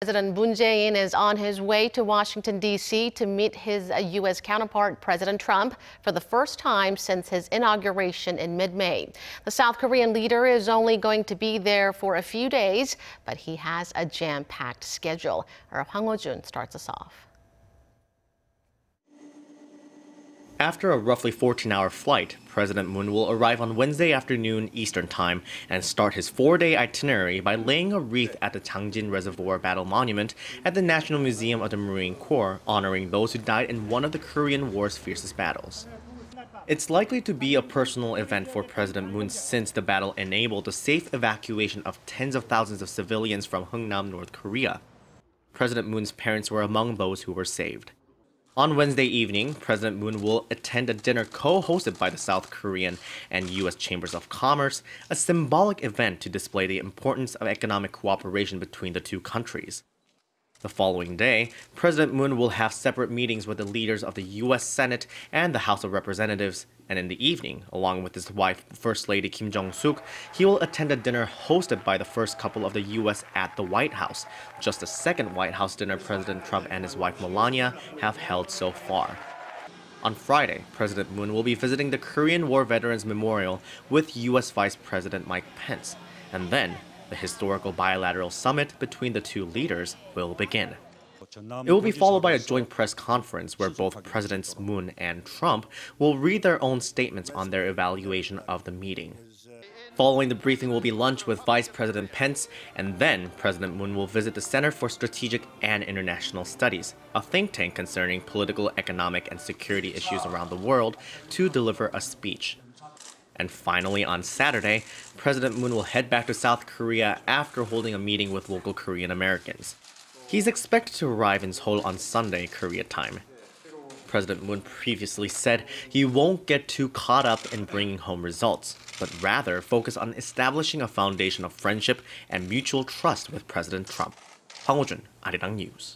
President Moon Jae-in is on his way to Washington, D.C. to meet his U.S. counterpart, President Trump, for the first time since his inauguration in mid-May. The South Korean leader is only going to be there for a few days, but he has a jam-packed schedule. Our Hwang Hojun starts us off. After a roughly 14-hour flight, President Moon will arrive on Wednesday afternoon Eastern Time and start his 4-day itinerary by laying a wreath at the Changjin Reservoir Battle Monument at the National Museum of the Marine Corps, honoring those who died in one of the Korean War's fiercest battles. It's likely to be a personal event for President Moon since the battle enabled the safe evacuation of tens of thousands of civilians from Hungnam, North Korea. President Moon's parents were among those who were saved. On Wednesday evening, President Moon will attend a dinner co-hosted by the South Korean and U.S. Chambers of Commerce, a symbolic event to display the importance of economic cooperation between the two countries. The following day, President Moon will have separate meetings with the leaders of the U.S. Senate and the House of Representatives, and in the evening, along with his wife, First Lady Kim Jong-suk, he will attend a dinner hosted by the first couple of the U.S. at the White House, just the second White House dinner President Trump and his wife Melania have held so far. On Friday, President Moon will be visiting the Korean War Veterans Memorial with U.S. Vice President Mike Pence, and then the historical bilateral summit between the two leaders will begin. It will be followed by a joint press conference where both Presidents Moon and Trump will read their own statements on their evaluation of the meeting. Following the briefing will be lunch with Vice President Pence, and then President Moon will visit the Center for Strategic and International Studies, a think tank concerning political, economic, and security issues around the world, to deliver a speech. And finally, on Saturday, President Moon will head back to South Korea after holding a meeting with local Korean Americans. He's expected to arrive in Seoul on Sunday, Korea time. President Moon previously said he won't get too caught up in bringing home results, but rather focus on establishing a foundation of friendship and mutual trust with President Trump. Hwang Hojun, Arirang News.